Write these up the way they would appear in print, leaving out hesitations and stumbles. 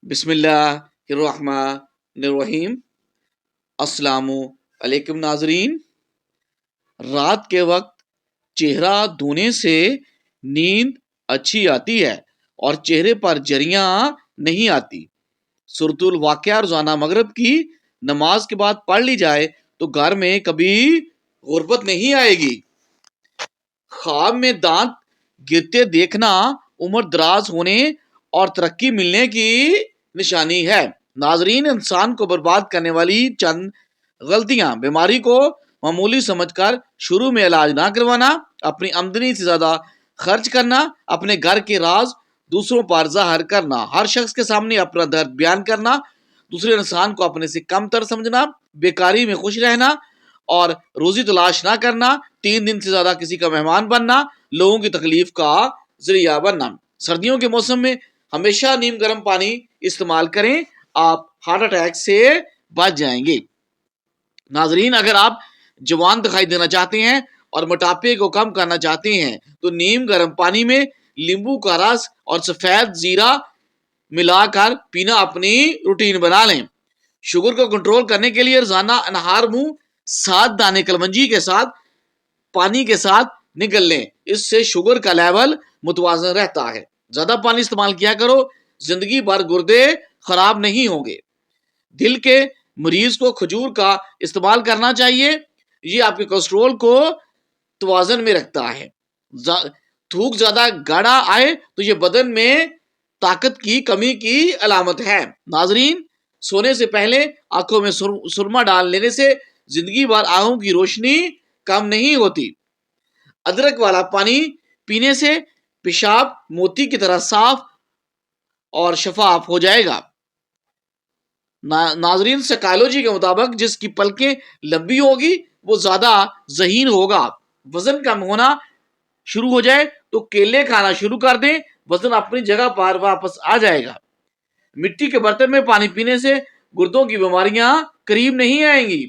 بسم اللہ الرحمن الرحیم۔ السلام علیکم ناظرین۔ رات کے وقت چہرہ دھونے سے نیند اچھی آتی ہے اور چہرے پر جریاں نہیں آتی۔ سورۃ الواقعہ روزانہ مغرب کی نماز کے بعد پڑھ لی جائے تو گھر میں کبھی غربت نہیں آئے گی۔ خواب میں دانت گرتے دیکھنا عمر دراز ہونے اور ترقی ملنے کی نشانی ہے۔ ناظرین، انسان کو برباد کرنے والی چند غلطیاں: بیماری کو معمولی سمجھ کر شروع میں علاج نہ کروانا، اپنی آمدنی سے زیادہ خرچ کرنا، اپنے گھر کے راز دوسروں پر ظاہر کرنا، ہر شخص کے سامنے اپنا درد بیان کرنا، دوسرے انسان کو اپنے سے کم تر سمجھنا، بیکاری میں خوش رہنا اور روزی تلاش نہ کرنا، 3 دن سے زیادہ کسی کا مہمان بننا، لوگوں کی تکلیف کا ذریعہ بننا۔ سردیوں کے موسم میں ہمیشہ نیم گرم پانی استعمال کریں، آپ ہارٹ اٹیک سے بچ جائیں گے۔ ناظرین، اگر آپ جوان دکھائی دینا چاہتے ہیں اور موٹاپے کو کم کرنا چاہتے ہیں تو نیم گرم پانی میں لیمبو کا رس اور سفید زیرہ ملا کر پینا اپنی روٹین بنا لیں۔ شوگر کو کنٹرول کرنے کے لیے روزانہ انہار منہ 7 دانے کلونجی کے ساتھ پانی کے ساتھ نگل لیں، اس سے شوگر کا لیول متوازن رہتا ہے۔ زیادہ پانی استعمال کیا کرو، زندگی بھر گردے خراب نہیں ہوں گے۔ دل کے مریض کو کھجور کا استعمال کرنا چاہیے، یہ آپ کے کولیسٹرول کو توازن میں رکھتا ہے۔ تھوک زیادہ گاڑھا آئے تو یہ بدن میں طاقت کی کمی کی علامت ہے۔ ناظرین، سونے سے پہلے آنکھوں میں سرما ڈال لینے سے زندگی بھر آنکھوں کی روشنی کم نہیں ہوتی۔ ادرک والا پانی پینے سے پیشاب موتی کی طرح صاف اور شفاف ہو جائے گا۔ ناظرین، سائیکالوجی کے مطابق جس کی پلکیں لمبی ہوگی وہ زیادہ ذہین ہوگا۔ وزن کم ہونا شروع ہو جائے تو کیلے کھانا شروع کر دیں، وزن اپنی جگہ پر واپس آ جائے گا۔ مٹی کے برتن میں پانی پینے سے گردوں کی بیماریاں قریب نہیں آئیں گی۔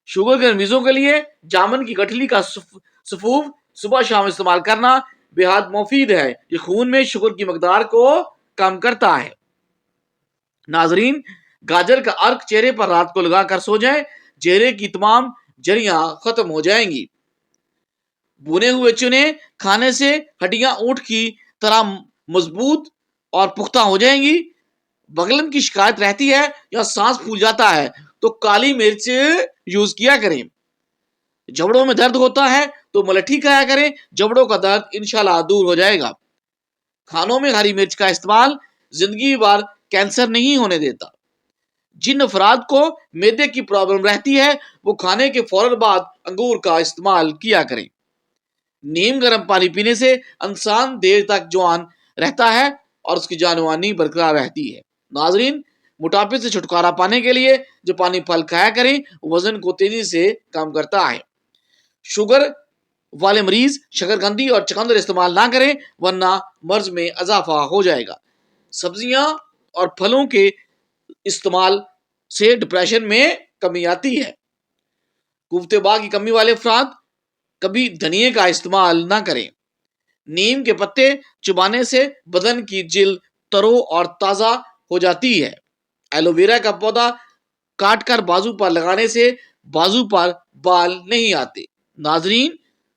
شوگر کے مریضوں کے لیے جامن کی گٹھلی کا سفوف صبح شام استعمال کرنا بے حد مفید ہے، یہ خون میں شوگر کی مقدار کو کم کرتا ہے۔ ناظرین، گاجر کا عرق چہرے پر رات کو لگا کر سو جائیں، چہرے کی تمام جریاں ختم ہو جائیں گی۔ بھنے ہوئے چنے کھانے سے ہڈیاں اونٹ کی طرح مضبوط اور پختہ ہو جائیں گی۔ بغلن کی شکایت رہتی ہے یا سانس پھول جاتا ہے تو کالی مرچ یوز کیا کریں۔ جبڑوں میں درد ہوتا ہے تو ملٹھی کھایا کریں، جبڑوں کا درد انشاءاللہ دور ہو جائے گا۔ کھانوں میں ہری مرچ کا استعمال زندگی بھر کینسر نہیں ہونے دیتا۔ جن افراد کو معدے کی پرابلم رہتی ہے وہ کھانے کے فوراً بعد انگور کا استعمال کیا کریں۔ نیم گرم پانی پینے سے انسان دیر تک جوان رہتا ہے اور اس کی جوانی برقرار رہتی ہے۔ ناظرین، موٹاپے سے چھٹکارا پانے کے لیے جو پانی پھل کھایا کریں، وزن کو تیزی سے کم کرتا ہے۔ شوگر والے مریض شکرقندی اور چقندر استعمال نہ کریں ورنہ مرض میں اضافہ ہو جائے گا۔ سبزیاں اور پھلوں کے استعمال سے ڈپریشن میں کمی آتی ہے۔ قوت باہ کی کمی والے افراد کبھی دھنیے کا استعمال نہ کریں۔ نیم کے پتے چبانے سے بدن کی جلد ترو اور تازہ ہو جاتی ہے۔ ایلو ویرا کا پودا کاٹ کر بازو پر لگانے سے بازو پر بال نہیں آتے۔ ناظرین،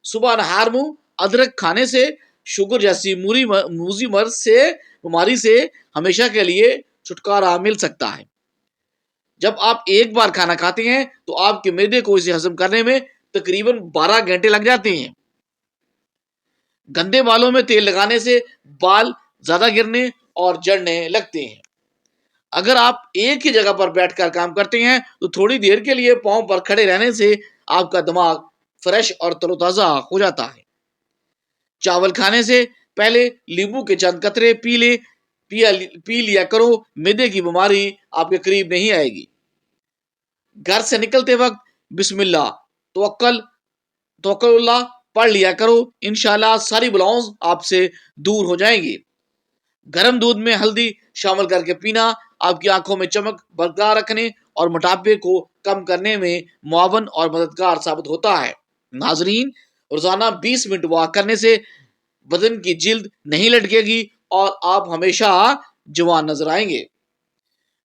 صبح نہار منہ ادرک کھانے سے شوگر جیسی موذی مرض سے بیماری سے ہمیشہ کے لیے چھٹکارا مل سکتا ہے۔ جب آپ ایک بار کھانا کھاتے ہیں تو آپ کے معدے کو اسے ہضم کرنے میں تقریباً 12 گھنٹے لگ جاتے ہیں۔ گندے بالوں میں تیل لگانے سے بال زیادہ گرنے اور جڑنے لگتے ہیں۔ اگر آپ ایک ہی جگہ پر بیٹھ کر کام کرتے ہیں تو تھوڑی دیر کے لیے پاؤں پر کھڑے رہنے سے آپ کا دماغ فریش اور تر و تازہ ہو جاتا ہے۔ چاول کھانے سے پہلے لیمبو کے چند قطرے پی لیا کرو، معدے کی بیماری آپ کے قریب نہیں آئے گی۔ گھر سے نکلتے وقت بسم اللہ توکل اللہ پڑھ لیا کرو، انشاءاللہ ساری بلاؤں آپ سے دور ہو جائیں گی۔ گرم دودھ میں ہلدی شامل کر کے پینا آپ کی آنکھوں میں چمک برقرار رکھنے اور موٹاپے کو کم کرنے میں معاون اور مددگار ثابت ہوتا ہے۔ ناظرین، روزانہ 20 منٹ واک کرنے سے بدن کی جلد نہیں لٹکے گی اور آپ ہمیشہ جوان نظر آئیں گے۔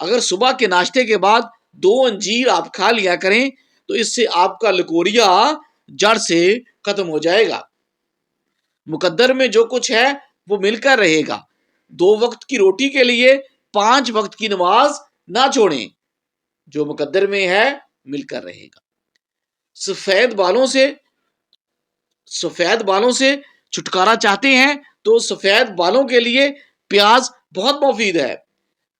اگر صبح کے ناشتے کے بعد 2 انجیر آپ کھا لیا کریں تو اس سے آپ کا لکوریا جڑ سے ختم ہو جائے گا۔ مقدر میں جو کچھ ہے وہ مل کر رہے گا۔ 2 وقت کی روٹی کے لیے 5 وقت کی نماز نہ چھوڑیں۔ جو مقدر میں ہے مل کر رہے گا۔ سفید بالوں سے چھٹکارا چاہتے ہیں تو سفید بالوں کے لیے پیاز بہت مفید ہے۔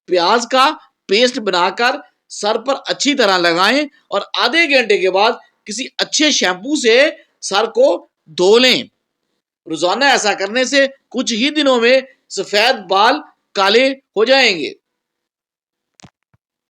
پیاز کا پیسٹ بنا کر سر پر اچھی طرح لگائیں اور آدھے گھنٹے کے بعد کسی اچھے شیمپو سے سر کو دھو لیں۔ روزانہ ایسا کرنے سے کچھ ہی دنوں میں سفید بال کالے ہو جائیں گے۔